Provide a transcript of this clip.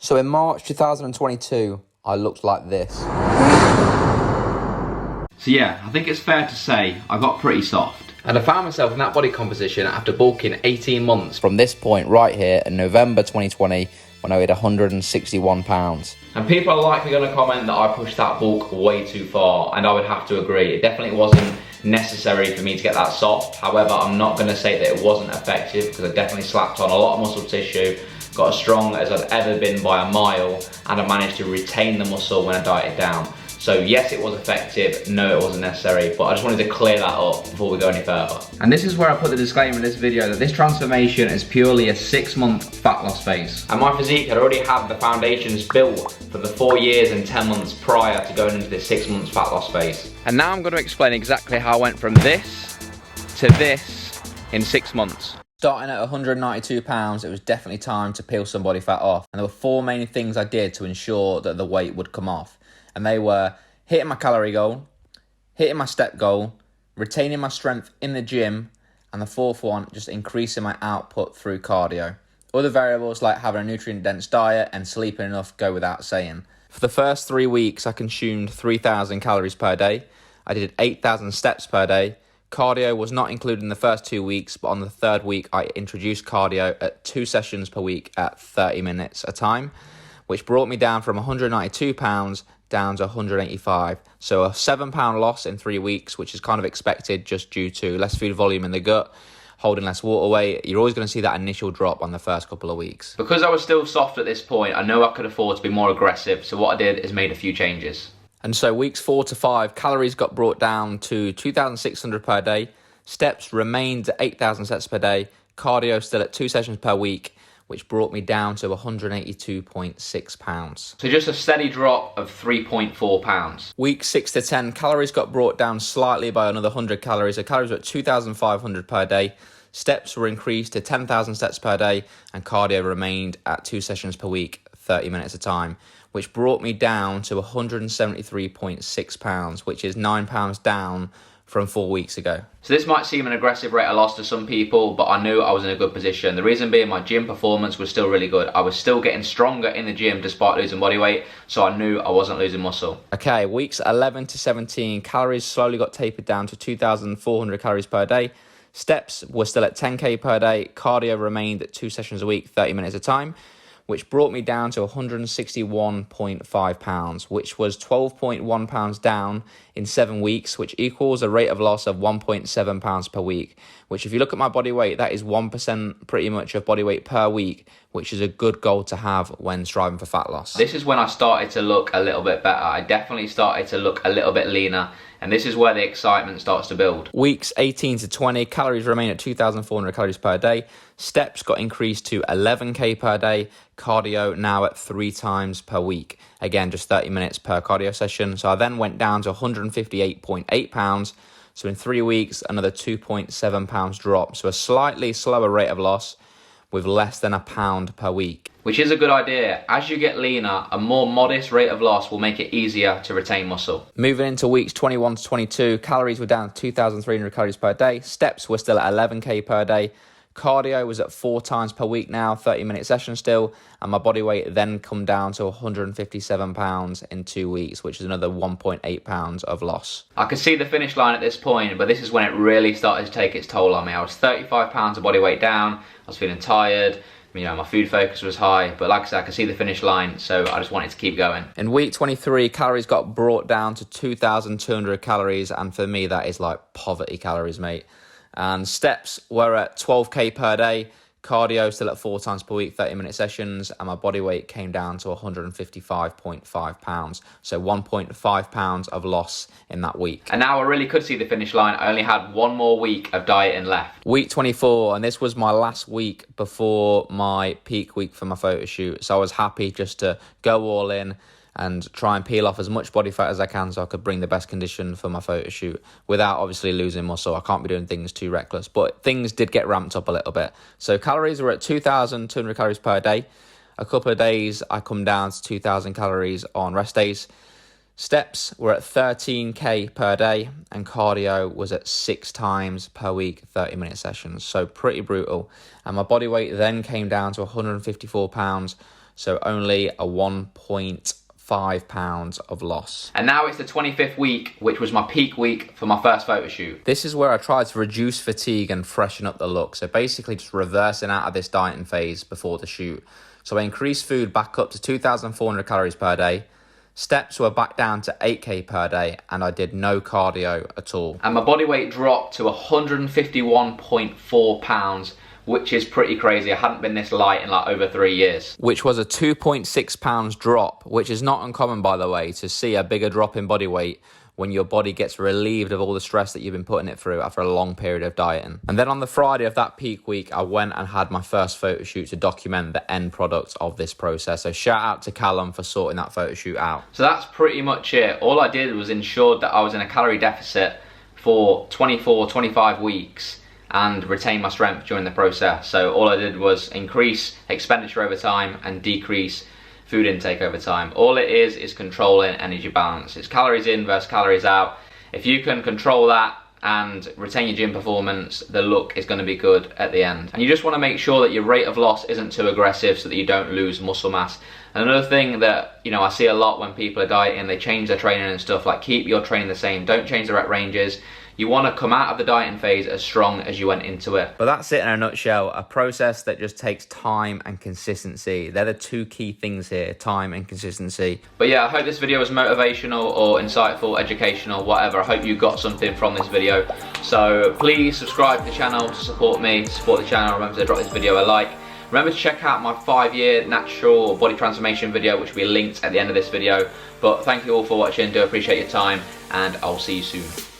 So in March 2022, I looked like this. So yeah, I think it's fair to say I got pretty soft. And I found myself in that body composition after bulking 18 months from this point right here in November 2020 when I weighed 161 pounds. And people are likely going to comment that I pushed that bulk way too far, and I would have to agree. It definitely wasn't necessary for me to get that soft. However, I'm not going to say that it wasn't effective, because I definitely slapped on a lot of muscle tissue, got as strong as I've ever been by a mile, and I managed to retain the muscle when I dieted down. So yes, it was effective, no, it wasn't necessary, but I just wanted to clear that up before we go any further. And this is where I put the disclaimer in this video that this transformation is purely a 6-month fat loss phase. And my physique had already had the foundations built for the 4 years and 10 months prior to going into this 6 months fat loss phase. And now I'm going to explain exactly how I went from this to this in 6 months. Starting at 192 pounds, it was definitely time to peel some body fat off. And there were 4 main things I did to ensure that the weight would come off. And they were hitting my calorie goal, hitting my step goal, retaining my strength in the gym, and the 4th one, just increasing my output through cardio. Other variables like having a nutrient-dense diet and sleeping enough go without saying. For the first 3 weeks, I consumed 3,000 calories per day. I did 8,000 steps per day. Cardio was not included in the first 2 weeks, but on the 3rd week, I introduced cardio at 2 sessions per week at 30 minutes a time, which brought me down from 192 pounds down to 185. So a 7 pound loss in 3 weeks, which is kind of expected just due to less food volume in the gut, holding less water weight. You're always going to see that initial drop on the first couple of weeks. Because I was still soft at this point, I know I could afford to be more aggressive, so what I did is made a few changes. And so weeks 4 to 5, calories got brought down to 2,600 per day. Steps remained at 8,000 steps per day. Cardio still at 2 sessions per week, which brought me down to 182.6 pounds. So just a steady drop of 3.4 pounds. Week 6 to 10, calories got brought down slightly by another 100 calories. So calories were at 2,500 per day. Steps were increased to 10,000 steps per day, and cardio remained at 2 sessions per week, 30 minutes a time, which brought me down to 173.6 pounds, which is 9 pounds down from 4 weeks ago. So this might seem an aggressive rate of loss to some people, but I knew I was in a good position. The reason being my gym performance was still really good. I was still getting stronger in the gym despite losing body weight, so I knew I wasn't losing muscle. Okay, weeks 11 to 17, calories slowly got tapered down to 2,400 calories per day. Steps were still at 10k per day. Cardio remained at 2 sessions a week, 30 minutes a time, which brought me down to 161.5 pounds, which was 12.1 pounds down in 7 weeks, which equals a rate of loss of 1.7 pounds per week, which if you look at my body weight, that is 1% pretty much of body weight per week, which is a good goal to have when striving for fat loss. This is when I started to look a little bit better. I definitely started to look a little bit leaner, and this is where the excitement starts to build. Weeks 18 to 20, calories remain at 2,400 calories per day. Steps got increased to 11k per day. Cardio now at 3 times per week. Again, just 30 minutes per cardio session. So I then went down to 158.8 pounds. So in 3 weeks, another 2.7 pounds drop. So a slightly slower rate of loss with less than a pound per week. Which is a good idea. As you get leaner, a more modest rate of loss will make it easier to retain muscle. Moving into weeks 21 to 22, calories were down to 2,300 calories per day. Steps were still at 11k per day. Cardio was at 4 times per week now, 30-minute session still, and my body weight then come down to 157 pounds in 2 weeks, which is another 1.8 pounds of loss. I could see the finish line at this point, but this is when it really started to take its toll on me. I was 35 pounds of body weight down, I was feeling tired, you know, my food focus was high, but like I said, I could see the finish line, so I just wanted to keep going. In week 23, calories got brought down to 2,200 calories, and for me, that is like poverty calories, mate. And steps were at 12k per day. Cardio still at 4 times per week, 30-minute sessions, and my body weight came down to 155.5 pounds. So 1.5 pounds of loss in that week. And now I really could see the finish line. I only had 1 more week of dieting left. Week 24, and this was my last week before my peak week for my photo shoot. So I was happy just to go all in and try and peel off as much body fat as I can so I could bring the best condition for my photo shoot without obviously losing muscle. I can't be doing things too reckless, but things did get ramped up a little bit. So calories were at 2,200 calories per day. A couple of days I come down to 2,000 calories on rest days. Steps were at 13k per day, and cardio was at 6 times per week, 30-minute sessions. So pretty brutal. And my body weight then came down to 154 pounds. So only a 1.5 pounds of loss. And now it's the 25th week, which was my peak week for my first photo shoot. This is where I tried to reduce fatigue and freshen up the look. So basically just reversing out of this dieting phase before the shoot. So I increased food back up to 2,400 calories per day. Steps were back down to 8k per day, and I did no cardio at all. And my body weight dropped to 151.4 pounds, which is pretty crazy. I hadn't been this light in like over 3 years. Which was a 2.6 pounds drop, which is not uncommon, by the way, to see a bigger drop in body weight when your body gets relieved of all the stress that you've been putting it through after a long period of dieting. And then on the Friday of that peak week, I went and had my first photo shoot to document the end product of this process. So shout out to Callum for sorting that photo shoot out. So that's pretty much it. All I did was ensure that I was in a calorie deficit for 24, 25 weeks and retain my strength during the process. So all I did was increase expenditure over time and decrease food intake over time. All it is controlling energy balance. It's calories in versus calories out. If you can control that and retain your gym performance, the look is going to be good at the end. And you just want to make sure that your rate of loss isn't too aggressive so that you don't lose muscle mass. And another thing that, I see a lot when people are dieting, they change their training and stuff, like keep your training the same, don't change the rep ranges. You want to come out of the dieting phase as strong as you went into it. But that's it in a nutshell, a process that just takes time and consistency. They're the two key things here, time and consistency. But yeah, I hope this video was motivational or insightful, educational, whatever. I hope you got something from this video. So please subscribe to the channel to support me, to support the channel. Remember to drop this video a like. Remember to check out my 5-year natural body transformation video, which will be linked at the end of this video. But thank you all for watching, do appreciate your time, and I'll see you soon.